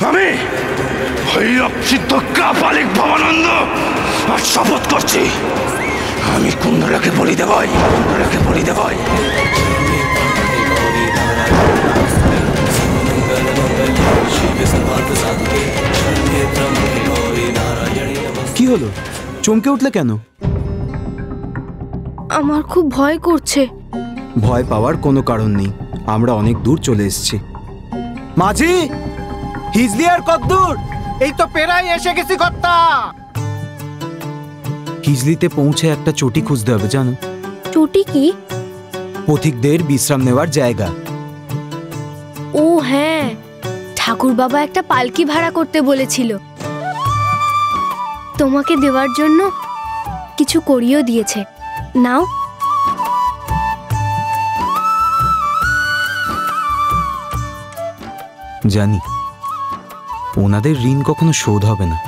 আমি হৈরক্ষিত কাপালিক ভবানন্দ আর শপথ করছি, আমি কুণ্ডলাকে বলি দেবই, কুণ্ডলাকে বলি দেবই। কি হলো, চমকে উঠলে কেন? আমার খুব ভয় করছে। ভয় পাওয়ার কোনো কারণ নেই, আমরা অনেক দূর চলে এসেছি। মাঝি, হিজলি আর কতদূর? এই তো পেরাই এসে গেছি কর্তা। হিজলিতে পৌঁছে একটা চটি খুঁজতে হবে জানো। চটি কি? পথিকদের বিশ্রাম নেওয়ার জায়গা। ও হ্যাঁ, ঠাকুর বাবা একটা পালকি ভাড়া করতে বলেছিল। তোমাকে দেওয়ার জন্য কিছু করিয়েও দিয়েছে, নাও। জানি ওনাদের ঋণ কখনো শোধ হবে না।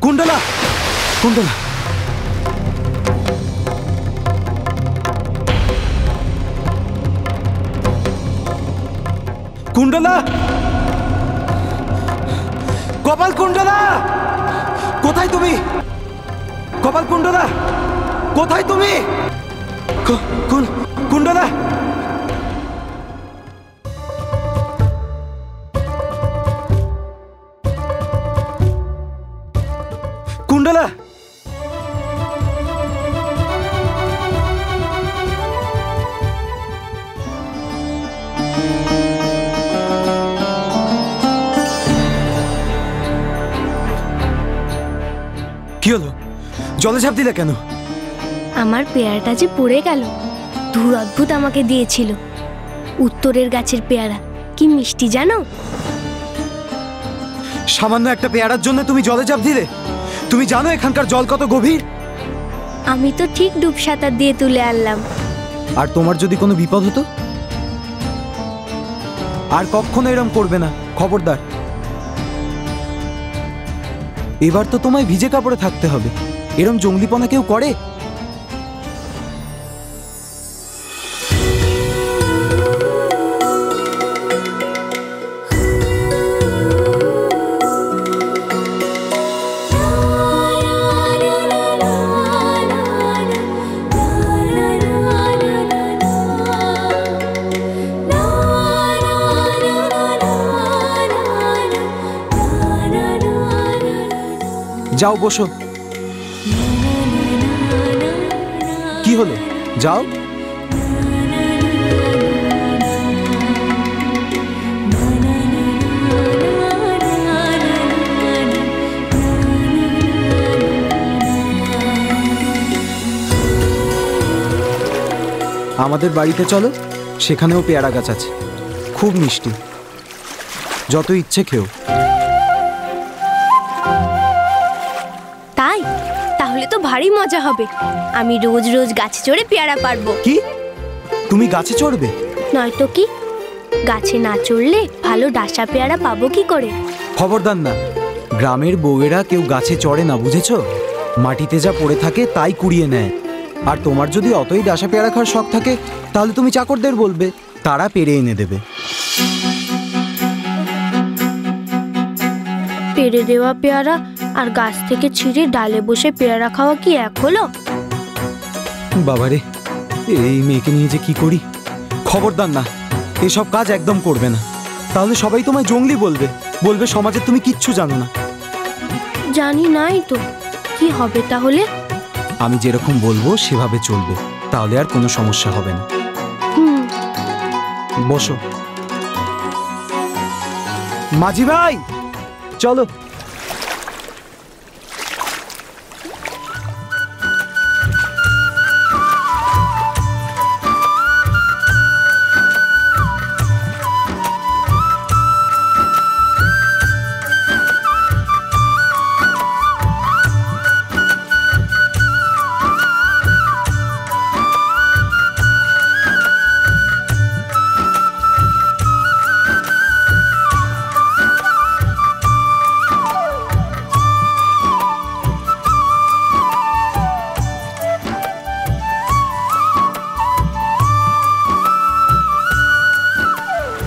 কুণ্ডলা, কুণ্ডলা, কুণ্ডলা, কপাল কুণ্ডলা, কোথায় তুমি? কপাল কুণ্ডলা, কোথায় তুমি? কুণ্ডলা, কুণ্ডলা, কি হলো? জলে ঝাঁপ দিলে কেন? আমার পেয়ারাটা যে পড়ে গেল। ধুর অদ্ভুত আমাকে দিয়েছিল, উত্তরের গাছের পেয়ারা। কি মিষ্টি জানো? সামান্য একটা পেয়ারার জন্য তুমি জলে ঝাঁপ দিলে? তুমি জানো এখানকার জল কত গভীর? আমি তো ঠিক ডুব সাঁতার দিয়ে তুলে আনলাম। আর তোমার যদি কোনো বিপদ হতো? আর কখনো এরম করবে না, খবরদার। এবার তো তোমায় ভিজে কাপড়ে থাকতে হবে। এরম জঙ্গলিপনা কেউ করে? যাও বসো। কি হলো, যাও। আমাদের বাড়িতে চলো, সেখানেও পেয়ারা গাছ আছে, খুব মিষ্টি, যত ইচ্ছে খেও। তাই? তাহলে তো ভারী মজা হবে। আমি রোজ রোজ গাছে চড়ে পেয়ারা পারবো। কি, তুমি গাছে চড়বে? নয়তো কি, গাছে না চড়লে ভালো ডাসা পেয়ারা পাবো কি করে? খবরদার না, গ্রামের বউয়েরা কেউ গাছে চড়ে না, বুঝেছো? মাটিতে যা পড়ে থাকে তাই কুড়িয়ে নেয়। আর তোমার যদি অতই ডাসা পেয়ারা খাওয়ার শখ থাকে, তাহলে তুমি চাকরদের বলবে, তারা পেরে এনে দেবে। পেরে দেওয়া পেয়ারা আর গাছ থেকে ছিঁড়ে ডালে বসে পেয়ারা খাওয়া কি এক হলো? বাবারে, এই মেয়েকে নিয়ে যে কি করি। খবরদার না, এসব কাজ একদম করবে না, তাহলে সবাই তোমায় জঙ্গলি বলবে, বলবে সমাজে তুমি কিচ্ছু জানো না। জানি নাই তো, কি হবে তাহলে? আমি যেরকম বলবো সেভাবে চলবে, তাহলে আর কোনো সমস্যা হবে না। বসো। মাঝি ভাই চলো।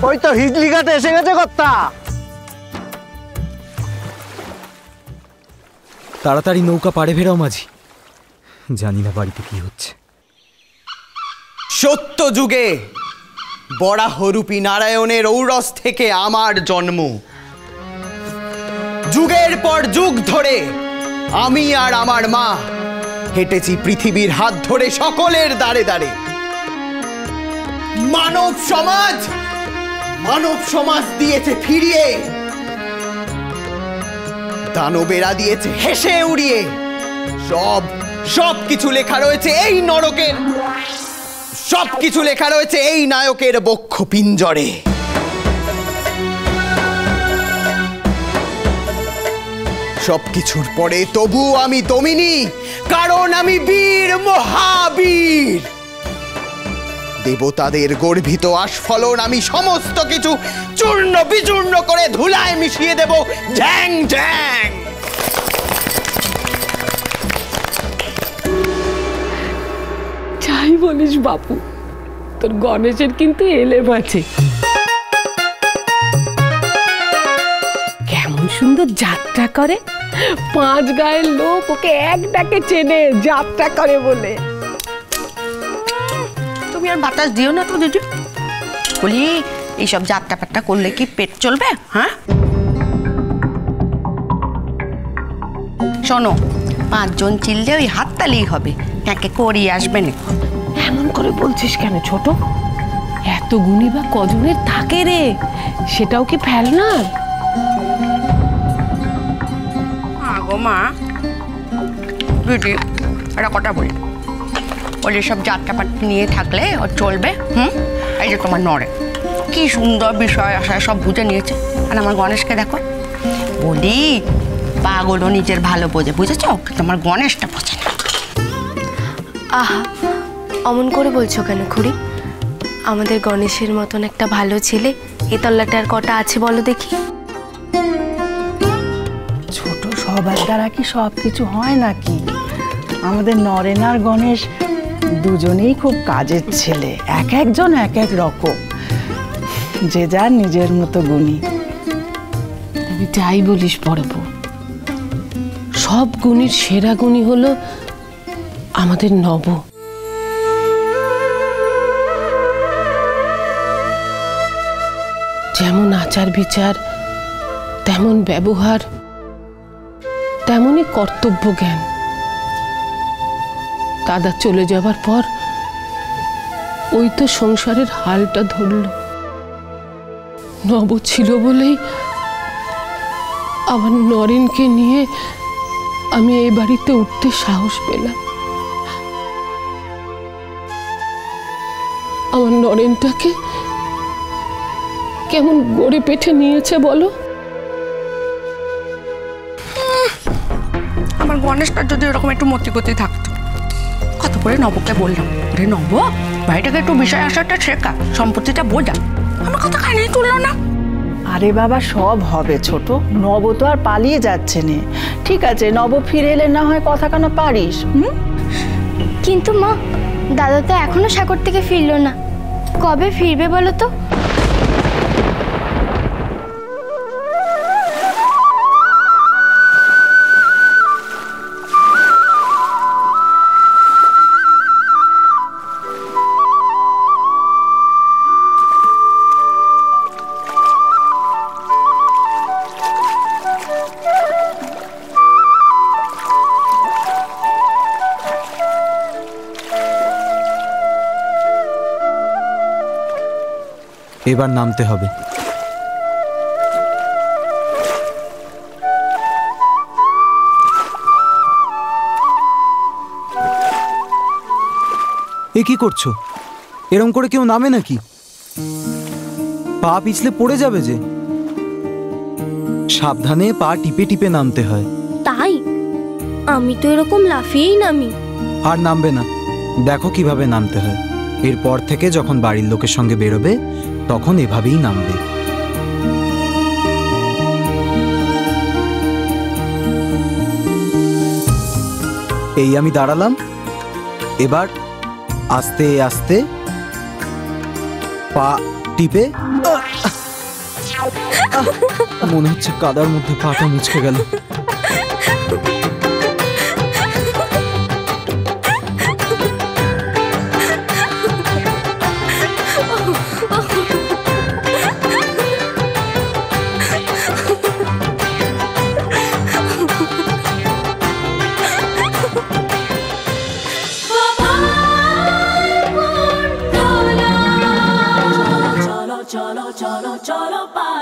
ওই তো হিজলি ঘাটে এসে গেছে কর্তা। তাড়াতাড়ি নৌকা পাড়ে ফেরাও মাঝি, জানি না বাড়িতে কি হচ্ছে। সত্য যুগে বরাহরূপী নারায়ণের ঔরস থেকে আমার জন্ম। যুগের পর যুগ ধরে আমি আর আমার মা হেঁটেছি পৃথিবীর হাত ধরে সকলের দ্বারে দ্বারে। মানব সমাজ দিয়েছে ফিরিয়ে, দানবেরা দিয়েছে হেসে উড়িয়ে। সব কিছু লেখা রয়েছে এই নরকের, সব কিছু লেখা রয়েছে এই নায়কের বক্ষ পিঞ্জরে। সবকিছুর পরে তবু আমি দমিনি, কারণ আমি বীর মহাবীর। দেবতাদের গর্বিত আস্ফলন আমি সমস্ত কিছু চূর্ণ বিচূর্ণ করে ধুলায় মিশিয়ে দেব ঝ্যাং ঝ্যাং। যাই বলিস বাপু, তোর গণেশের কিন্তু এলেম আছে। কেমন সুন্দর যাত্রা করে, 5 গায়ের লোক ওকে এক ডাকে চেনে যাত্রা করে বলে। তুমি আর বাতাস দিও না তো দিদি, বলি এইসব যাত্রা পাত্রা করলে কি পেট চলবে? হ্যাঁ শোনো, 5 জন চিল্লে ওই হাততালিই হবে, একে করিয়ে আসবে না। এমন করে বলছিস কেন ছোট? এত গুণী বা কজনের থাকে রে, সেটাও কি ফেলনার? আগো মা, দিদি একটা কথা বলি, বলি সব যাত্রাপাত্রা নিয়ে থাকলে ও চলবে? এই যে তোমার নরে কি সুন্দর বিষয় আশায় সব বুঝে নিয়েছে, আর আমার গণেশকে দেখো, বলি পাগলও নিজের ভালো বোঝে, বুঝেছ? তোমার গণেশটা বোঝে না। আহা, অমন করে বলছো কেন খুড়ি? আমাদের গণেশের মতন একটা ভালো ছেলে এ তল্লাটার কটা আছে বলো দেখি? ছোট সবার দ্বারা কি সব কিছু হয় নাকি? আমাদের নরেন আর গণেশ দুজনেই খুব কাজের ছেলে, একজন এক রকম, যে যার নিজের মতো গুণী। তুমি যাই বলিস বড় বউ, সব গুণীর সেরা গুণী হলো আমাদের নব। যেমন আচার বিচার, তেমন ব্যবহার, তেমনই কর্তব্য জ্ঞান। দাদা চলে যাবার পর ওই তো সংসারের হালটা ধরল। নব ছিল বলেই আমার নরেনকে নিয়ে আমি এই বাড়িতে উঠতে সাহস পেলাম। আমার নরেনটাকে কেমন গড়ে পেটে নিয়েছে বলো? আমার গণেশটা যদি এরকম একটু মতিগতি থাকতো, কত করে নবকে বললাম, রে নব ভাইটাকে একটু বিষয় আসাটা শেখা, সম্পত্তিটা বোঝা, আমার কথা কানেই তুললো না। আরে বাবা, সব হবে ছোট, নব তো আর পালিয়ে যাচ্ছে না। ঠিক আছে, নব ফিরে এলে না হয় কথা কেন পারিস। কিন্তু মা, দাদা তো এখনো সাগর থেকে ফিরলো না, কবে ফিরবে বলো তো? এবার নামতে হবে। এ কি করছো? এরম করে কেউ নামে নাকি? পা পিছলে পড়ে যাবে যে। সাবধানে পা টিপে টিপে নামতে হয়। তাই? আমি তো এরকম লাফিয়েই নামি। আর নামবে না, দেখো কিভাবে নামতে হয়। এরপর থেকে যখন বাড়ির লোকের সঙ্গে বেরোবে তখন এভাবেই নামবে। এই আমি দাঁড়ালাম, এবার আস্তে আস্তে পা টিপে, মনে হচ্ছে কাদার মধ্যে পাটা মুচকে গেল। cholo, cholo, cholo, pa.